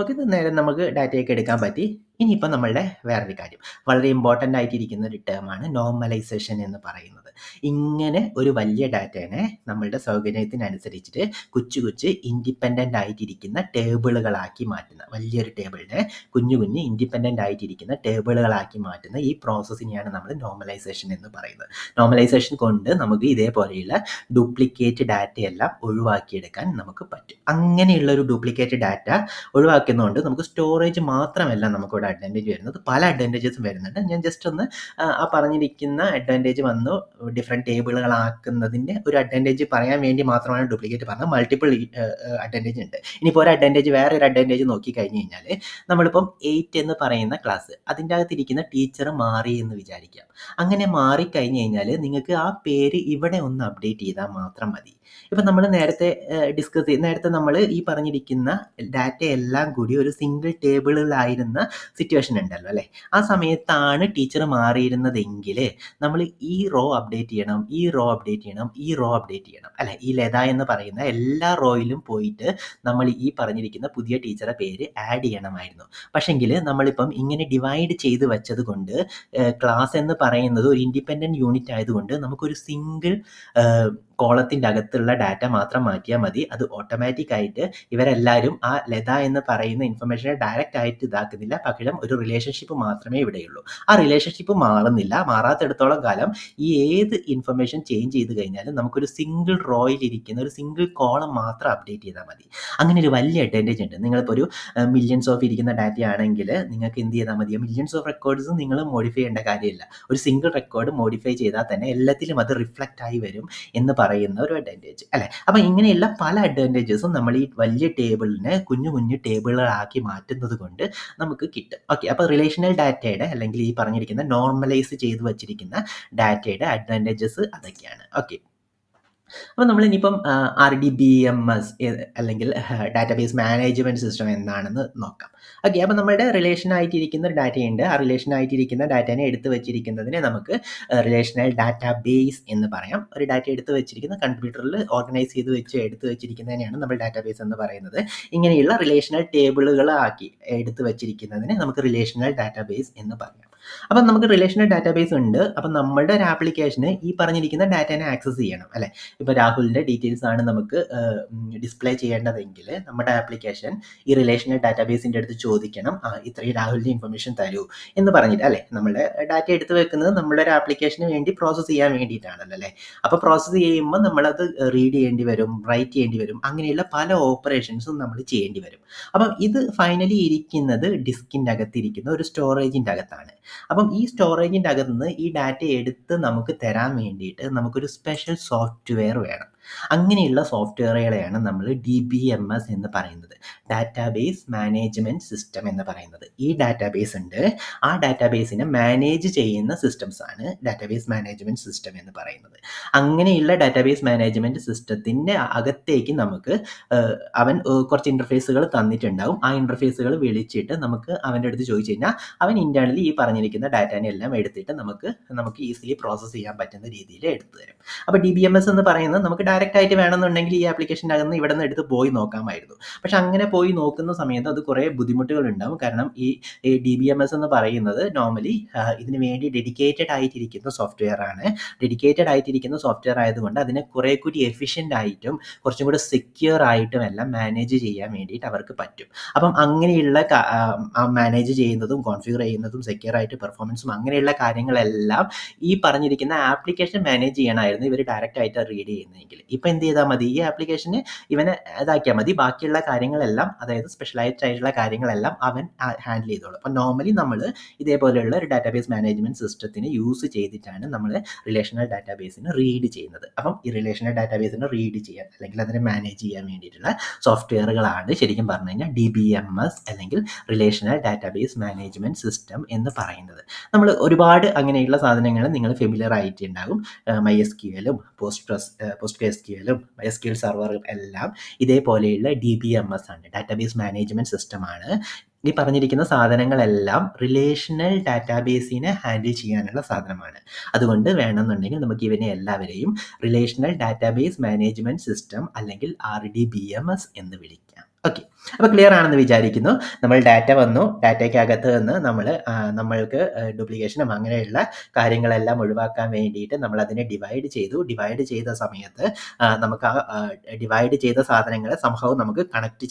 നമുക്ക് ഡാറ്റയൊക്കെ എടുക്കാൻ പറ്റി. ഇനിയിപ്പം നമ്മളുടെ വേറൊരു കാര്യം, വളരെ ഇമ്പോർട്ടൻ്റ് ആയിട്ടിരിക്കുന്ന ഒരു ടേമാണ് നോർമലൈസേഷൻ എന്ന് പറയുന്നത്. ഇങ്ങനെ ഒരു വലിയ ഡാറ്റേനെ നമ്മളുടെ സൗകര്യത്തിനനുസരിച്ചിട്ട് കൊച്ചു ഇൻഡിപെൻഡൻ്റ് ആയിട്ടിരിക്കുന്ന ടേബിളുകളാക്കി മാറ്റുന്ന, വലിയൊരു ടേബിളിനെ കുഞ്ഞു ഇൻഡിപെൻഡൻ്റ് ആയിട്ടിരിക്കുന്ന ടേബിളുകളാക്കി മാറ്റുന്ന ഈ പ്രോസസ്സിനെയാണ് നമ്മൾ നോർമലൈസേഷൻ എന്ന് പറയുന്നത്. നോർമലൈസേഷൻ കൊണ്ട് നമുക്ക് ഇതേപോലെയുള്ള ഡ്യൂപ്ലിക്കേറ്റ് ഡാറ്റയെല്ലാം ഒഴിവാക്കിയെടുക്കാൻ നമുക്ക് പറ്റും. അങ്ങനെയുള്ള ഒരു ഡ്യൂപ്ലിക്കേറ്റ് ഡാറ്റ ഒഴിവാക്കുന്നതുകൊണ്ട് നമുക്ക് സ്റ്റോറേജ് മാത്രമല്ല നമുക്കിവിടെ അഡ്വാൻറ്റേജ് വരുന്നത്, പല അഡ്വാൻറ്റേജസ് വരുന്നുണ്ട്. ഞാൻ ജസ്റ്റ് ഒന്ന് ആ പറഞ്ഞിരിക്കുന്ന അഡ്വാൻറ്റേജ് വന്നു ഡിഫറെൻറ്റ് ടേബിളുകളാക്കുന്നതിൻ്റെ ഒരു അഡ്വാൻറ്റേജ് പറയാൻ വേണ്ടി മാത്രമാണ് ഡ്യൂപ്ലിക്കേറ്റ് പറഞ്ഞത്. മൾട്ടിപ്പിൾ അഡ്വാൻറ്റേജ് ഉണ്ട്. ഇനിയിപ്പോൾ ഒരു അഡ്വാൻറ്റേജ്, വേറൊരു അഡ്വാൻറ്റേജ് നോക്കി കഴിഞ്ഞ് കഴിഞ്ഞാൽ, നമ്മളിപ്പം 8 എന്ന് പറയുന്ന ക്ലാസ്, അതിൻ്റെ അകത്തിരിക്കുന്ന ടീച്ചർ മാറി എന്ന് വിചാരിക്കാം. അങ്ങനെ മാറിക്കഴിഞ്ഞ് കഴിഞ്ഞാൽ നിങ്ങൾക്ക് ആ പേര് ഇവിടെ ഒന്ന് അപ്ഡേറ്റ് ചെയ്താൽ മാത്രം മതി. ഇപ്പം നമ്മൾ നേരത്തെ നമ്മൾ ഈ പറഞ്ഞിരിക്കുന്ന ഡാറ്റ എല്ലാം കൂടി ഒരു സിംഗിൾ ടേബിളിലായിരുന്ന സിറ്റുവേഷൻ ഉണ്ടല്ലോ അല്ലേ? ആ സമയത്താണ് ടീച്ചർ മാറിയിരുന്നതെങ്കിൽ നമ്മൾ ഈ റോ അപ്ഡേറ്റ് ചെയ്യണം, ഈ റോ അപ്ഡേറ്റ് ചെയ്യണം, ഈ റോ അപ്ഡേറ്റ് ചെയ്യണം അല്ലേ? ഈ ലത എന്ന് പറയുന്ന എല്ലാ റോയിലും പോയിട്ട് നമ്മൾ ഈ പറഞ്ഞിരിക്കുന്ന പുതിയ ടീച്ചറെ പേര് ആഡ് ചെയ്യണമായിരുന്നു. പക്ഷെങ്കിൽ നമ്മളിപ്പം ഇങ്ങനെ ഡിവൈഡ് ചെയ്ത് വെച്ചത് കൊണ്ട് ക്ലാസ് എന്ന് പറയുന്നത് ഒരു ഇൻഡിപെൻഡൻറ്റ് യൂണിറ്റ് ആയതുകൊണ്ട് നമുക്കൊരു സിംഗിൾ കോളത്തിൻ്റെ അകത്തുള്ള ഡാറ്റ മാത്രം മാറ്റിയാൽ മതി. അത് ഓട്ടോമാറ്റിക് ആയിട്ട് ഇവരെല്ലാവരും ആ ലത എന്ന് പറയുന്ന ഇൻഫർമേഷനെ ഡയറക്റ്റ് ആയിട്ട് ഇതാക്കുന്നില്ല, പകരം ഒരു റിലേഷൻഷിപ്പ് മാത്രമേ ഇവിടെയുള്ളൂ. ആ റിലേഷൻഷിപ്പ് മാറുന്നില്ല. മാറാത്തിടത്തോളം കാലം ഈ ഏത് ഇൻഫർമേഷൻ ചേഞ്ച് ചെയ്ത് കഴിഞ്ഞാലും നമുക്കൊരു സിംഗിൾ റോയിൽ ഇരിക്കുന്ന ഒരു സിംഗിൾ കോളം മാത്രം അപ്ഡേറ്റ് ചെയ്താൽ മതി. അങ്ങനെ ഒരു വലിയ അഡ്വാൻറ്റേജ് ഉണ്ട്. നിങ്ങളിപ്പോൾ ഒരു മില്യൺസ് ഓഫ് ഇരിക്കുന്ന ഡാറ്റ ആണെങ്കിൽ നിങ്ങൾക്ക് എന്ത് ചെയ്താൽ മതി? മില്യൺസ് ഓഫ് റെക്കോർഡ്സ് നിങ്ങൾ മോഡിഫൈ ചെയ്യേണ്ട കാര്യമില്ല. ഒരു സിംഗിൾ റെക്കോർഡ് മോഡിഫൈ ചെയ്താൽ തന്നെ എല്ലാത്തിലും അത് റിഫ്ലക്റ്റ് ആയി വരും എന്ന് പറയുന്ന ഒരു അഡ്വാൻറ്റേജ് അല്ലേ? അപ്പം ഇങ്ങനെയുള്ള പല അഡ്വാൻറ്റേജസും നമ്മൾ ഈ വലിയ ടേബിളിനെ കുഞ്ഞു കുഞ്ഞു ടേബിളുകളാക്കി മാറ്റുന്നത് കൊണ്ട് നമുക്ക് കിട്ടും. ഓക്കെ, അപ്പോൾ റിലേഷണൽ ഡാറ്റയുടെ അല്ലെങ്കിൽ ഈ പറഞ്ഞിരിക്കുന്ന നോർമലൈസ് ചെയ്ത് വച്ചിരിക്കുന്ന ഡാറ്റയുടെ അഡ്വാൻറ്റേജസ് അതൊക്കെയാണ്. ഓക്കെ, അപ്പോൾ നമ്മൾ ഇനിയിപ്പം RDBMS അല്ലെങ്കിൽ ഡാറ്റാബേസ് മാനേജ്മെൻറ്റ് സിസ്റ്റം എന്താണെന്ന് നോക്കാം. ഓക്കെ, അപ്പോൾ നമ്മുടെ റിലേഷൻ ആയിട്ടിരിക്കുന്ന ഒരു ഡാറ്റയുണ്ട്. ആ റിലേഷൻ ആയിട്ടിരിക്കുന്ന ഡാറ്റനെ എടുത്ത് വെച്ചിരിക്കുന്നതിനെ നമുക്ക് റിലേഷണൽ ഡാറ്റാബേസ് എന്ന് പറയാം. ഒരു ഡാറ്റ എടുത്ത് വെച്ചിരിക്കുന്ന കമ്പ്യൂട്ടറിൽ ഓർഗനൈസ് ചെയ്ത് എടുത്ത് വെച്ചിരിക്കുന്നതിനെയാണ് നമ്മൾ ഡാറ്റാബേസ് എന്ന് പറയുന്നത്. ഇങ്ങനെയുള്ള റിലേഷണൽ ടേബിളുകളാക്കി എടുത്ത് വെച്ചിരിക്കുന്നതിനെ നമുക്ക് റിലേഷണൽ ഡാറ്റാബേസ് എന്ന് പറയാം. അപ്പം നമുക്ക് റിലേഷണൽ ഡാറ്റാബേസ് ഉണ്ട്. അപ്പം നമ്മളുടെ ഒരു ആപ്ലിക്കേഷന് ഈ പറഞ്ഞിരിക്കുന്ന ഡാറ്റനെ ആക്സസ് ചെയ്യണം അല്ലേ? ഇപ്പോൾ രാഹുലിൻ്റെ ഡീറ്റെയിൽസ് ആണ് നമുക്ക് ഡിസ്പ്ലേ ചെയ്യേണ്ടതെങ്കിൽ നമ്മുടെ ആപ്ലിക്കേഷൻ ഈ റിലേഷണൽ ഡാറ്റാബേസിൻ്റെ അടുത്ത് ചോദിക്കണം, ഇത്രയും രാഹുലിൻ്റെ ഇൻഫർമേഷൻ തരൂ എന്ന് പറഞ്ഞിട്ട് അല്ലേ? നമ്മുടെ ഡാറ്റ എടുത്ത് വെക്കുന്നത് നമ്മുടെ ഒരു ആപ്ലിക്കേഷന് വേണ്ടി പ്രോസസ്സ് ചെയ്യാൻ വേണ്ടിയിട്ടാണല്ലോ അല്ലേ? അപ്പോൾ പ്രോസസ്സ് ചെയ്യുമ്പോൾ നമ്മളത് റീഡ് ചെയ്യേണ്ടി വരും, റൈറ്റ് ചെയ്യേണ്ടി വരും, അങ്ങനെയുള്ള പല ഓപ്പറേഷൻസും നമ്മൾ ചെയ്യേണ്ടി വരും. അപ്പം ഇത് ഫൈനലി ഇരിക്കുന്നത് ഡിസ്കിൻ്റെ അകത്തിരിക്കുന്ന ഒരു സ്റ്റോറേജിൻ്റെ അകത്താണ്. അപ്പം ഈ സ്റ്റോറേജിൻ്റെ അകത്ത് നിന്ന് ഈ ഡാറ്റ എടുത്ത് നമുക്ക് തരാൻ വേണ്ടിയിട്ട് നമുക്കൊരു സ്പെഷ്യൽ സോഫ്റ്റ്വെയർ വേണം. അങ്ങനെയുള്ള സോഫ്റ്റ്വെയറുകളെയാണ് നമ്മൾ DBMS എന്ന് പറയുന്നത്, ഡാറ്റാബേസ് മാനേജ്മെൻറ്റ് സിസ്റ്റം എന്ന് പറയുന്നത്. ഈ ഡാറ്റാബേസ് ഉണ്ട്, ആ ഡാറ്റാബേസിനെ മാനേജ് ചെയ്യുന്ന സിസ്റ്റംസ് ആണ് ഡാറ്റാബേസ് മാനേജ്മെൻറ്റ് സിസ്റ്റം എന്ന് പറയുന്നത്. അങ്ങനെയുള്ള ഡാറ്റാബേസ് മാനേജ്മെൻറ്റ് സിസ്റ്റത്തിൻ്റെ അകത്തേക്ക് നമുക്ക് അവൻ കുറച്ച് ഇൻ്റർഫേസുകൾ തന്നിട്ടുണ്ടാവും. ആ ഇൻ്റർഫേസുകൾ വിളിച്ചിട്ട് നമുക്ക് അവൻ്റെ അടുത്ത് ചോദിച്ചു കഴിഞ്ഞാൽ അവൻ ഇൻറ്റേർണലി ഈ പറഞ്ഞിരിക്കുന്ന ഡാറ്റാനെ എല്ലാം എടുത്തിട്ട് നമുക്ക് ഈസിലി പ്രോസസ്സ് ചെയ്യാൻ പറ്റുന്ന രീതിയിൽ എടുത്തു തരും. അപ്പോൾ DBMS എന്ന് പറയുന്നത് നമുക്ക് ഡയറക്റ്റ് ആയിട്ട് വേണമെന്നുണ്ടെങ്കിൽ ഈ ആപ്ലിക്കേഷൻ്റെ അകത്ത് ഇവിടെ നിന്ന് എടുത്ത് പോയി നോക്കാമായിരുന്നു. പക്ഷെ അങ്ങനെ പോയി നോക്കുന്ന സമയത്ത് അത് കുറേ ബുദ്ധിമുട്ടുകൾ ഉണ്ടാവും. കാരണം ഈ DBMS എന്ന് പറയുന്നത് നോർമലി ഇതിന് വേണ്ടി ഡെഡിക്കേറ്റഡ് ആയിട്ടിരിക്കുന്ന സോഫ്റ്റ്വെയർ ആണ്. ഡെഡിക്കേറ്റഡ് ആയിട്ടിരിക്കുന്ന സോഫ്റ്റ്വെയർ ആയതുകൊണ്ട് അതിനെ കുറേ കൂടി എഫിഷ്യൻ്റ് ആയിട്ടും കുറച്ചും കൂടി സെക്യൂർ ആയിട്ടും എല്ലാം മാനേജ് ചെയ്യാൻ വേണ്ടിയിട്ട് അവർക്ക് പറ്റും. അപ്പം അങ്ങനെയുള്ള മാനേജ് ചെയ്യുന്നതും കോൺഫിഗർ ചെയ്യുന്നതും സെക്യൂർ ആയിട്ട് പെർഫോമൻസും അങ്ങനെയുള്ള കാര്യങ്ങളെല്ലാം ഈ പറഞ്ഞിരിക്കുന്ന ആപ്ലിക്കേഷൻ മാനേജ് ചെയ്യണമായിരുന്നു ഇവർ ഡയറക്റ്റ് ആയിട്ട് റീഡ് ചെയ്യുന്നതെങ്കിൽ. ഇപ്പം എന്ത് ചെയ്താൽ മതി? ഈ ആപ്ലിക്കേഷന് ഇവനെ ഇതാക്കിയാൽ മതി, ബാക്കിയുള്ള കാര്യങ്ങളെല്ലാം അതായത് സ്പെഷ്യലൈസ്ഡ് ആയിട്ടുള്ള കാര്യങ്ങളെല്ലാം അവൻ ഹാൻഡിൽ ചെയ്തോളും. അപ്പം നോർമലി നമ്മൾ ഇതേപോലെയുള്ള ഒരു ഡാറ്റാബേസ് മാനേജ്മെൻറ്റ് സിസ്റ്റത്തിന് യൂസ് ചെയ്തിട്ടാണ് നമ്മൾ റിലേഷണൽ ഡാറ്റാബേസിന് റീഡ് ചെയ്യുന്നത്. അപ്പം ഈ റിലേഷണൽ ഡാറ്റാബേസിന് റീഡ് ചെയ്യാൻ അല്ലെങ്കിൽ അതിനെ മാനേജ് ചെയ്യാൻ വേണ്ടിയിട്ടുള്ള സോഫ്റ്റ്വെയറുകളാണ് ശരിക്കും പറഞ്ഞു കഴിഞ്ഞാൽ DBMS അല്ലെങ്കിൽ റിലേഷണൽ ഡാറ്റാബേസ് മാനേജ്മെൻറ്റ് സിസ്റ്റം എന്ന് പറയുന്നത്. നമ്മൾ ഒരുപാട് അങ്ങനെയുള്ള സാധനങ്ങൾ നിങ്ങൾ ഫെമിലിയർ ആയിട്ടുണ്ടാകും. MySQLും PostgreSQLും MySQL സെർവറും എല്ലാം ഇതേപോലെയുള്ള DBMS ആണ്, ഡാറ്റാബേസ് മാനേജ്മെൻറ്റ് സിസ്റ്റമാണ്. ഈ പറഞ്ഞിരിക്കുന്ന സാധനങ്ങളെല്ലാം റിലേഷണൽ ഡാറ്റാബേസിനെ ഹാൻഡിൽ ചെയ്യാനുള്ള സാധനമാണ്. അതുകൊണ്ട് വേണമെന്നുണ്ടെങ്കിൽ നമുക്ക് ഇവനെ എല്ലാവരെയും റിലേഷണൽ ഡാറ്റാബേസ് മാനേജ്മെൻറ്റ് സിസ്റ്റം അല്ലെങ്കിൽ RDBMS എന്ന് വിളിക്കാം. ഓക്കെ, അപ്പോൾ ക്ലിയർ ആണെന്ന് വിചാരിക്കുന്നു. നമ്മൾ ഡാറ്റ വന്നു, ഡാറ്റയ്ക്കകത്ത് നിന്ന് നമ്മൾക്ക് ഡ്യൂപ്ലിക്കേഷനും അങ്ങനെയുള്ള കാര്യങ്ങളെല്ലാം ഒഴിവാക്കാൻ വേണ്ടിയിട്ട് നമ്മൾ അതിനെ ഡിവൈഡ് ചെയ്ത സമയത്ത് നമുക്ക് ആ ഡിവൈഡ് ചെയ്ത സാധനങ്ങളെ സംഭവം നമുക്ക് കണക്ട്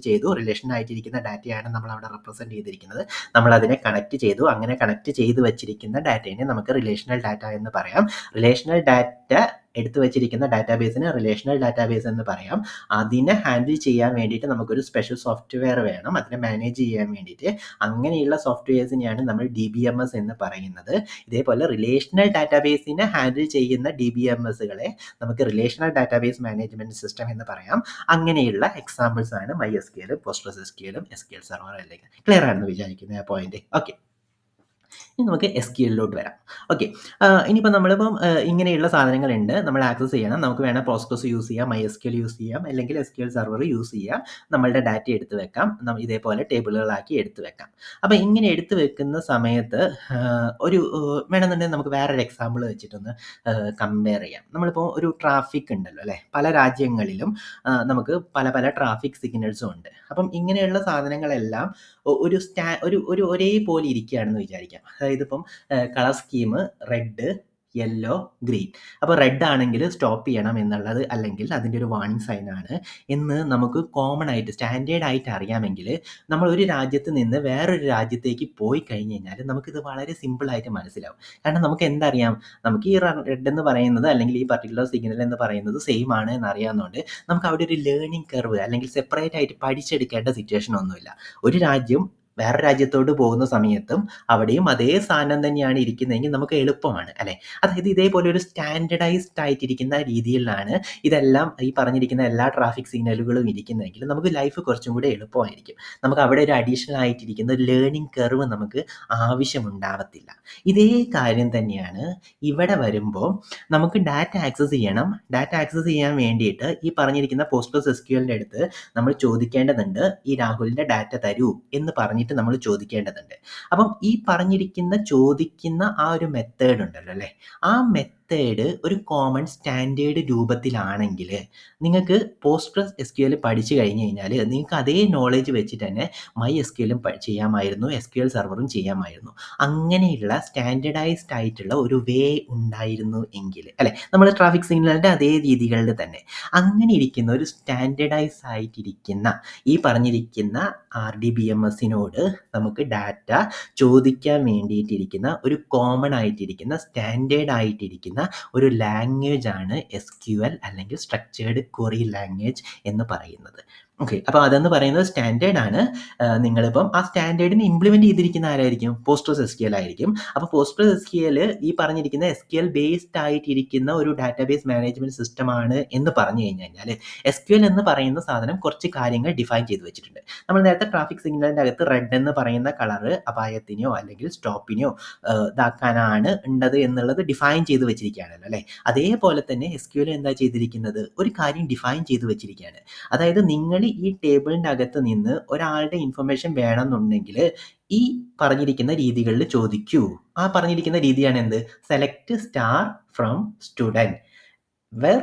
ചെയ്തു. റിലേഷൻ ആയിട്ടിരിക്കുന്ന ഡാറ്റയാണ് നമ്മൾ അവിടെ റെപ്രസെൻറ്റ് ചെയ്തിരിക്കുന്നത്. നമ്മൾ അതിനെ കണക്ട് ചെയ്തു. അങ്ങനെ കണക്ട് ചെയ്ത് വെച്ചിരിക്കുന്ന ഡാറ്റയെ നമുക്ക് റിലേഷണൽ ഡാറ്റ എന്ന് പറയാം. റിലേഷണൽ ഡാറ്റ എടുത്തു വെച്ചിരിക്കുന്ന ഡാറ്റാബേസിന് റിലേഷണൽ ഡാറ്റാബേസ് എന്ന് പറയാം. അതിനെ ഹാൻഡിൽ ചെയ്യാൻ വേണ്ടിയിട്ട് നമുക്കൊരു സ്പെഷ്യൽ സോഫ്റ്റ്വെയർ വേണം, അതിനെ മാനേജ് ചെയ്യാൻ വേണ്ടിയിട്ട്. അങ്ങനെയുള്ള സോഫ്റ്റ്വെയർസിനെയാണ് നമ്മൾ DBMS എന്ന് പറയുന്നത്. ഇതേപോലെ റിലേഷണൽ ഡാറ്റാബേസിനെ ഹാൻഡിൽ ചെയ്യുന്ന DBMSകളെ നമുക്ക് റിലേഷണൽ ഡാറ്റാബേസ് മാനേജ്മെൻറ്റ് സിസ്റ്റം എന്ന് പറയാം. അങ്ങനെയുള്ള എക്സാമ്പിൾസ് ആണ് MySQL, PostgreSQLും SQL സെർവറും എല്ലാം. ക്ലിയർ ആണെന്ന് വിചാരിക്കുന്നു ആ പോയിന്റ്. ഓക്കെ, ഇനി നമുക്ക് SQLലോട്ട് വരാം. ഓക്കെ. ഇനിയിപ്പോൾ നമ്മളിപ്പം ഇങ്ങനെയുള്ള സാധനങ്ങളുണ്ട്. നമ്മൾ ആക്സസ് ചെയ്യണം. നമുക്ക് വേണേൽ പോസ്റ്റ്ഗ്രെസ് യൂസ് ചെയ്യാം, MySQL യൂസ് ചെയ്യാം, അല്ലെങ്കിൽ SQL സെർവർ യൂസ് ചെയ്യാം. നമ്മളുടെ ഡാറ്റ എടുത്ത് വെക്കാം. ഇതേപോലെ ടേബിളുകളാക്കി എടുത്ത് വെക്കാം. അപ്പോൾ ഇങ്ങനെ എടുത്ത് വെക്കുന്ന സമയത്ത് ഒരു വേണമെന്നുണ്ടെങ്കിൽ നമുക്ക് വേറൊരു എക്സാമ്പിൾ വെച്ചിട്ടൊന്ന് കമ്പയർ ചെയ്യാം. നമ്മളിപ്പോൾ ഒരു ട്രാഫിക് ഉണ്ടല്ലോ അല്ലേ? പല രാജ്യങ്ങളിലും നമുക്ക് പല പല ട്രാഫിക് സിഗ്നൽസും ഉണ്ട്. അപ്പം ഇങ്ങനെയുള്ള സാധനങ്ങളെല്ലാം ഒരു ഒരേപോലെ ഇരിക്കുകയാണെന്ന് വിചാരിക്കാം. അതായത് ഇപ്പം colour scheme red, yellow, green. അപ്പോൾ റെഡ് ആണെങ്കിൽ സ്റ്റോപ്പ് ചെയ്യണം എന്നുള്ളത്, അല്ലെങ്കിൽ അതിൻ്റെ ഒരു വാർണിംഗ് സൈൻ ആണ് എന്ന് നമുക്ക് കോമൺ ആയിട്ട് സ്റ്റാൻഡേർഡ് ആയിട്ട് അറിയാമെങ്കിൽ നമ്മൾ ഒരു രാജ്യത്ത് നിന്ന് വേറൊരു രാജ്യത്തേക്ക് പോയി കഴിഞ്ഞ് കഴിഞ്ഞാൽ നമുക്കിത് വളരെ സിമ്പിളായിട്ട് മനസ്സിലാവും. കാരണം നമുക്ക് എന്തറിയാം, നമുക്ക് ഈ റെഡ് എന്ന് പറയുന്നത് അല്ലെങ്കിൽ ഈ പർട്ടിക്കുലർ സിഗ്നൽ എന്ന് പറയുന്നത് സെയിം ആണ് എന്നറിയാവുന്നതുകൊണ്ട് നമുക്ക് അവിടെ ഒരു ലേണിംഗ് കർവ് അല്ലെങ്കിൽ സെപ്പറേറ്റ് ആയിട്ട് പഠിച്ചെടുക്കേണ്ട സിറ്റുവേഷൻ ഒന്നുമില്ല. ഒരു രാജ്യം വേറെ രാജ്യത്തോട്ട് പോകുന്ന സമയത്തും അവിടെയും അതേ സാധനം തന്നെയാണ് ഇരിക്കുന്നതെങ്കിൽ നമുക്ക് എളുപ്പമാണ് അല്ലേ? അതായത് ഇതേപോലെ ഒരു സ്റ്റാൻഡർഡൈസ്ഡ് ആയിട്ടിരിക്കുന്ന രീതിയിലാണ് ഇതെല്ലാം ഈ പറഞ്ഞിരിക്കുന്ന എല്ലാ ട്രാഫിക് സിഗ്നലുകളും ഇരിക്കുന്നതെങ്കിൽ നമുക്ക് ലൈഫ് കുറച്ചും കൂടെ എളുപ്പമായിരിക്കും. നമുക്ക് അവിടെ ഒരു അഡീഷണൽ ആയിട്ടിരിക്കുന്ന ഒരു ലേണിംഗ് കർവ് നമുക്ക് ആവശ്യമുണ്ടാവത്തില്ല. ഇതേ കാര്യം തന്നെയാണ് ഇവിടെ വരുമ്പോൾ നമുക്ക് ഡാറ്റ ആക്സസ് ചെയ്യണം. ഡാറ്റ ആക്സസ് ചെയ്യാൻ വേണ്ടിയിട്ട് ഈ പറഞ്ഞിരിക്കുന്ന പോസ്റ്റ്ഗ്രെസ് SQLൻ്റെ അടുത്ത് നമ്മൾ ചോദിക്കേണ്ടതുണ്ട്, ഈ രാഹുലിൻ്റെ ഡാറ്റ തരൂ എന്ന് പറഞ്ഞിട്ട് നമ്മൾ ചോദിക്കേണ്ടതുണ്ട്. അപ്പം ഈ ചോദിക്കുന്ന ആ ഒരു മെത്തേഡ് ഉണ്ടല്ലോ അല്ലേ, ആ മെത്തേഡ് ഒരു കോമൺ സ്റ്റാൻഡേർഡ് രൂപത്തിലാണെങ്കിൽ നിങ്ങൾക്ക് പോസ്റ്റ്ഗ്രെസ് SQL പഠിച്ചു കഴിഞ്ഞ് കഴിഞ്ഞാൽ നിങ്ങൾക്ക് അതേ നോളേജ് വെച്ചിട്ട് തന്നെ MySQLും ചെയ്യാമായിരുന്നു, SQL സെർവറും ചെയ്യാമായിരുന്നു. അങ്ങനെയുള്ള സ്റ്റാൻഡേർഡൈസ്ഡ് ആയിട്ടുള്ള ഒരു വേ ഉണ്ടായിരുന്നു എങ്കിൽ അല്ലേ, നമ്മൾ ട്രാഫിക് സിഗ്നലിൻ്റെ അതേ രീതികളിൽ തന്നെ അങ്ങനെ ഇരിക്കുന്ന ഒരു സ്റ്റാൻഡേർഡൈസ് ആയിട്ടിരിക്കുന്ന ഈ പറഞ്ഞിരിക്കുന്ന RDBMSനോട് നമുക്ക് ഡാറ്റ ചോദിക്കാൻ വേണ്ടിയിട്ടിരിക്കുന്ന ഒരു കോമൺ ആയിട്ടിരിക്കുന്ന സ്റ്റാൻഡേർഡ് ആയിട്ടിരിക്കുന്ന ഒരു ലാംഗ്വേജ് ആണ് SQL അല്ലെങ്കിൽ സ്ട്രക്ചേർഡ് ക്വറി ലാംഗ്വേജ് എന്ന് പറയുന്നത്. ഓക്കെ. അപ്പോൾ അതെന്ന് പറയുന്നത് സ്റ്റാൻഡേർഡ് ആണ്. നിങ്ങളിപ്പം ആ സ്റ്റാൻഡേർഡിന് ഇംപ്ലിമെൻറ്റ് ചെയ്തിരിക്കുന്ന ആരായിരിക്കും? പോസ്റ്റ്ഗ്രെസ് SQL ആയിരിക്കും. അപ്പോൾ പോസ്റ്റ്ഗ്രെസ് SQL ഈ പറഞ്ഞിരിക്കുന്ന SQL ബേസ്ഡ് ആയിട്ടിരിക്കുന്ന ഒരു ഡാറ്റാബേസ് മാനേജ്മെൻറ്റ് സിസ്റ്റമാണ് എന്ന് പറഞ്ഞു കഴിഞ്ഞാൽ SQL എന്ന് പറയുന്ന സാധനം കുറച്ച് കാര്യങ്ങൾ ഡിഫൈൻ ചെയ്ത് വെച്ചിട്ടുണ്ട്. നമ്മൾ നേരത്തെ ട്രാഫിക് സിഗ്നലിൻ്റെ അകത്ത് റെഡ് എന്ന് പറയുന്ന കളറ് അപായത്തിനെയോ അല്ലെങ്കിൽ സ്റ്റോപ്പിനെയോ ഇതാക്കാനാണ് ഉള്ളത് എന്നുള്ളത് ഡിഫൈൻ ചെയ്ത് വെച്ചിരിക്കുകയാണല്ലോ അല്ലേ? അതേപോലെ തന്നെ SQL എന്താ ചെയ്തിരിക്കുന്നത്? ഒരു കാര്യം ഡിഫൈൻ ചെയ്ത് വെച്ചിരിക്കുകയാണ്. അതായത് നിങ്ങൾ ഈ ടേബിളിൻ്റെ അകത്ത് നിന്ന് ഒരാളുടെ ഇൻഫർമേഷൻ വേണമെന്നുണ്ടെങ്കിൽ ഈ പറഞ്ഞിരിക്കുന്ന രീതികളിൽ ചോദിക്കൂ. ആ പറഞ്ഞിരിക്കുന്ന രീതിയാണ് എന്ത്? Select star from student where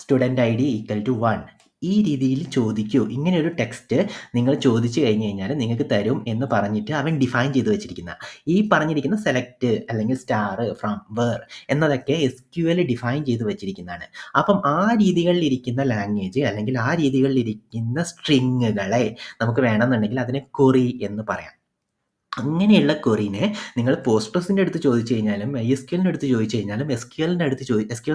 student ID = 1. ഈ രീതിയിൽ ചോദിക്കൂ. ഇങ്ങനെ ഒരു ടെക്സ്റ്റ് നിങ്ങൾ ചോദിച്ചു കഴിഞ്ഞ് കഴിഞ്ഞാൽ നിങ്ങൾക്ക് തരും എന്ന് പറഞ്ഞിട്ട് അവൻ ഡിഫൈൻ ചെയ്ത് വെച്ചിരിക്കുന്ന ഈ പറഞ്ഞിരിക്കുന്ന സെലക്ട് അല്ലെങ്കിൽ സ്റ്റാർ ഫ്രം വേർ എന്നതൊക്കെ SQL ഡിഫൈൻ ചെയ്ത് വെച്ചിരിക്കുന്നതാണ്. അപ്പം ആ രീതികളിൽ ഇരിക്കുന്ന ലാംഗ്വേജ് അല്ലെങ്കിൽ ആ രീതികളിൽ ഇരിക്കുന്ന സ്ട്രിങ്ങുകളെ നമുക്ക് വേണമെന്നുണ്ടെങ്കിൽ അതിനെ ക്വറി എന്ന് പറയാം. അങ്ങനെയുള്ള ക്വറീനെ നിങ്ങൾ പോസ്റ്റ്ഗ്രെസിൻ്റെ അടുത്ത് ചോദിച്ചു കഴിഞ്ഞാലും MySQLൻ്റെ അടുത്ത് ചോദിച്ചു കഴിഞ്ഞാലും SQL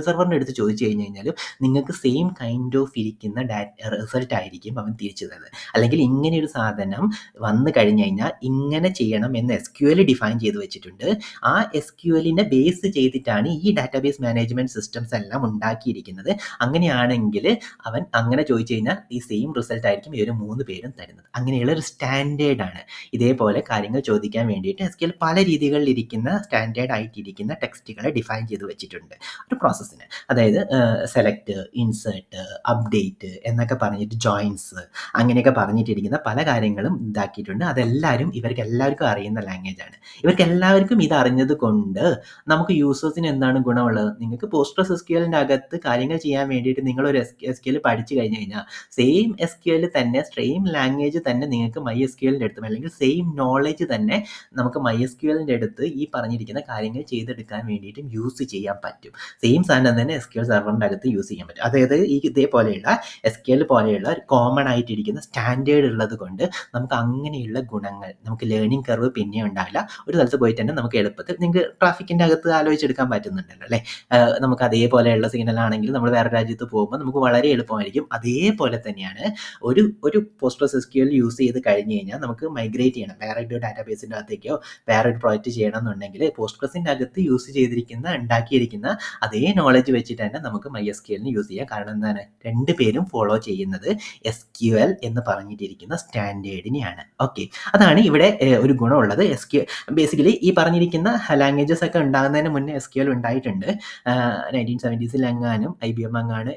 സെർവറിൻ്റെ അടുത്ത് ചോദിച്ചു കഴിഞ്ഞ് കഴിഞ്ഞാലും നിങ്ങൾക്ക് സെയിം കൈൻഡ് ഓഫ് ഇരിക്കുന്ന റിസൾട്ട് ആയിരിക്കും അവൻ തിരിച്ചു തരുന്നത്. അല്ലെങ്കിൽ ഇങ്ങനെ ഒരു സാധനം വന്നു കഴിഞ്ഞ് കഴിഞ്ഞാൽ ഇങ്ങനെ ചെയ്യണം എന്ന് SQL ഡിഫൈൻ ചെയ്ത് വെച്ചിട്ടുണ്ട്. ആ SQLനെ ബേസ് ചെയ്തിട്ടാണ് ഈ ഡാറ്റാബേസ് മാനേജ്മെൻറ്റ് സിസ്റ്റംസ് എല്ലാം ഉണ്ടാക്കിയിരിക്കുന്നത്. അങ്ങനെയാണെങ്കിൽ അവൻ അങ്ങനെ ചോദിച്ചു കഴിഞ്ഞാൽ ഈ സെയിം റിസൾട്ട് ആയിരിക്കും ഇവർ 3 പേരും തരുന്നത്. അങ്ങനെയുള്ള ഒരു സ്റ്റാൻഡേർഡാണ്. ഇതേപോലെ കാര്യങ്ങൾ ചോദിക്കാൻ വേണ്ടിയിട്ട് SQL പല രീതികളിൽ ഇരിക്കുന്ന സ്റ്റാൻഡേർഡ് ആയിട്ടിരിക്കുന്ന ടെക്സ്റ്റുകളെ ഡിഫൈൻ ചെയ്ത് വെച്ചിട്ടുണ്ട് ഒരു പ്രോസസ്സിന്. അതായത് സെലക്ട്, ഇൻസേർട്ട്, അപ്ഡേറ്റ് എന്നൊക്കെ പറഞ്ഞിട്ട് ജോയിൻസ് അങ്ങനെയൊക്കെ പറഞ്ഞിട്ടിരിക്കുന്ന പല കാര്യങ്ങളും ഇതാക്കിയിട്ടുണ്ട്. അതെല്ലാവരും ഇവർക്ക് എല്ലാവർക്കും അറിയുന്ന ലാംഗ്വേജാണ്. ഇവർക്ക് എല്ലാവർക്കും ഇത് അറിഞ്ഞത് കൊണ്ട് നമുക്ക് യൂസേഴ്സിന് എന്താണ് ഗുണമുള്ളത്? നിങ്ങൾക്ക് പോസ്റ്റ്ഗ്രെസ് SQLൻ്റെ അകത്ത് കാര്യങ്ങൾ ചെയ്യാൻ വേണ്ടിയിട്ട് നിങ്ങളൊരു SQL പഠിച്ചു കഴിഞ്ഞ് കഴിഞ്ഞാൽ സെയിം SQL തന്നെ സെയിം ലാംഗ്വേജ് തന്നെ നിങ്ങൾക്ക് MySQLൻ്റെ അടുത്തും അല്ലെങ്കിൽ സെയിം നോളേജ് തന്നെ നമുക്ക് MySQLൻ്റെ അടുത്ത് ഈ പറഞ്ഞിരിക്കുന്ന കാര്യങ്ങൾ ചെയ്തെടുക്കാൻ വേണ്ടിയിട്ടും യൂസ് ചെയ്യാൻ പറ്റും. സെയിം സാധനം തന്നെ SQL സെർവറിൻ്റെ അകത്ത് യൂസ് ചെയ്യാൻ പറ്റും. അതായത് ഇതേപോലെയുള്ള SQL പോലെയുള്ള ഒരു കോമൺ ആയിട്ടിരിക്കുന്ന സ്റ്റാൻഡേർഡ് ഉള്ളത് കൊണ്ട് നമുക്ക് അങ്ങനെയുള്ള ഗുണങ്ങൾ, നമുക്ക് ലേണിംഗ് കർവ് പിന്നെ ഉണ്ടാവില്ല. ഒരു സ്ഥലത്ത് പോയിട്ട് തന്നെ നമുക്ക് എളുപ്പത്തിൽ നിങ്ങൾക്ക് ട്രാഫിക്കിൻ്റെ അകത്ത് ആലോചിച്ചെടുക്കാൻ പറ്റുന്നുണ്ടല്ലോ അല്ലേ? നമുക്ക് അതേപോലെയുള്ള സിഗ്നലാണെങ്കിൽ നമ്മൾ വേറെ രാജ്യത്ത് പോകുമ്പോൾ നമുക്ക് വളരെ എളുപ്പമായിരിക്കും. അതേപോലെ തന്നെയാണ് ഒരു പോസ്റ്റ്ഗ്രെസ് SQL യൂസ് ചെയ്ത് കഴിഞ്ഞ് കഴിഞ്ഞാൽ നമുക്ക് മൈഗ്രേറ്റ് ചെയ്യണം, വേറെ ഒരു ഡാറ്റാബേസ് ഡാറ്റാബേസിൻ്റെ അകത്തേക്കോ വേറൊരു പ്രോജക്റ്റ് ചെയ്യണമെന്നുണ്ടെങ്കിൽ പോസ്റ്റ്ഗ്രെസിൻ്റെ അകത്ത് ഉണ്ടാക്കിയിരിക്കുന്ന അതേ നോളജ് വെച്ചിട്ട് തന്നെ നമുക്ക് MySQL യൂസ് ചെയ്യാം. കാരണം എന്താണ്, രണ്ടുപേരും ഫോളോ ചെയ്യുന്നത് SQL എന്ന് പറഞ്ഞിട്ടിരിക്കുന്ന സ്റ്റാൻഡേർഡിനെയാണ്. ഓക്കെ, അതാണ് ഇവിടെ ഒരു ഗുണമുള്ളത്. ബേസിക്കലി ഈ പറഞ്ഞിരിക്കുന്ന ലാംഗ്വേജസ് ഒക്കെ ഉണ്ടാകുന്നതിന് മുന്നേ SQL ഉണ്ടായിട്ടുണ്ട്. 1970s എങ്ങാനും IBM അങ്ങാണ്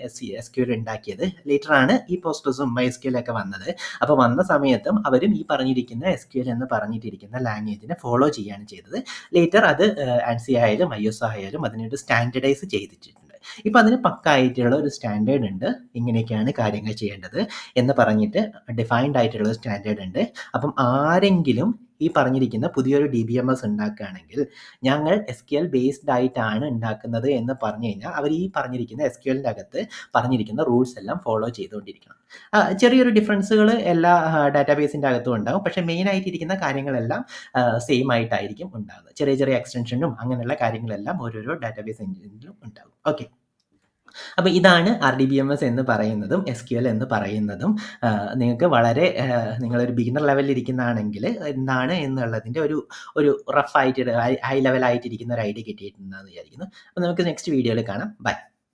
SQL ഉണ്ടാക്കിയത്. ലേറ്ററാണ് ഈ പോസ്റ്റ്ഗ്രെസും MySQL ഒക്കെ വന്നത്. അപ്പോൾ വന്ന സമയത്തും അവരും ഈ പറഞ്ഞിരിക്കുന്ന SQL എന്ന് പറഞ്ഞിട്ടിരിക്കുന്ന ലാംഗ്വേജിനെ ഫോളോ ചെയ്യുകയാണ് ചെയ്തത്. ലേറ്റർ അത് ANSI ആയാലും ISO ആയാലും അതിനൊരു സ്റ്റാൻഡർഡൈസ് ചെയ്തിട്ടുണ്ട്. ഇപ്പം അതിന് പക്കായിട്ടുള്ള ഒരു സ്റ്റാൻഡേർഡ് ഉണ്ട്, ഇങ്ങനെയൊക്കെയാണ് കാര്യങ്ങൾ ചെയ്യേണ്ടത് എന്ന് പറഞ്ഞിട്ട് ഡിഫൈൻഡ് ആയിട്ടുള്ള ഒരു സ്റ്റാൻഡേർഡ് ഉണ്ട്. അപ്പം ആരെങ്കിലും ഈ പറഞ്ഞിരിക്കുന്ന പുതിയൊരു DBMS ഉണ്ടാക്കുകയാണെങ്കിൽ ഞങ്ങൾ SQL ബേസ്ഡ് ആയിട്ടാണ് ഉണ്ടാക്കുന്നത് എന്ന് പറഞ്ഞു കഴിഞ്ഞാൽ അവർ ഈ പറഞ്ഞിരിക്കുന്ന SQLൻ്റെ അകത്ത് പറഞ്ഞിരിക്കുന്ന റൂൾസ് എല്ലാം ഫോളോ ചെയ്തുകൊണ്ടിരിക്കണം. ചെറിയൊരു ഡിഫറൻസുകൾ എല്ലാ ഡാറ്റാബേസിൻ്റെ അകത്തും ഉണ്ടാകും, പക്ഷേ മെയിൻ ആയിട്ടിരിക്കുന്ന കാര്യങ്ങളെല്ലാം സെയിം ആയിട്ടായിരിക്കും ഉണ്ടാകുന്നത്. ചെറിയ ചെറിയ എക്സ്റ്റൻഷനും അങ്ങനെയുള്ള കാര്യങ്ങളെല്ലാം ഓരോരോ ഡാറ്റാബേസ് എഞ്ചിനിലും ഉണ്ടാകും. ഓക്കെ, അപ്പോൾ ഇതാണ് RDBMS എന്ന് പറയുന്നതും SQL എന്ന് പറയുന്നതും. നിങ്ങൾക്ക് വളരെ നിങ്ങളൊരു ബിഗിനർ ലെവലിൽ ഇരിക്കുന്നതാണെങ്കിൽ എന്താണ് എന്നുള്ളതിൻ്റെ ഒരു റഫ് ആയിട്ട് ഹൈ ലെവലായിട്ടിരിക്കുന്ന ഒരു ഐഡിയ കിട്ടിയിട്ടുണ്ടെന്ന് വിചാരിക്കുന്നു. അപ്പോൾ നമുക്ക് നെക്സ്റ്റ് വീഡിയോയിൽ കാണാം. ബൈ.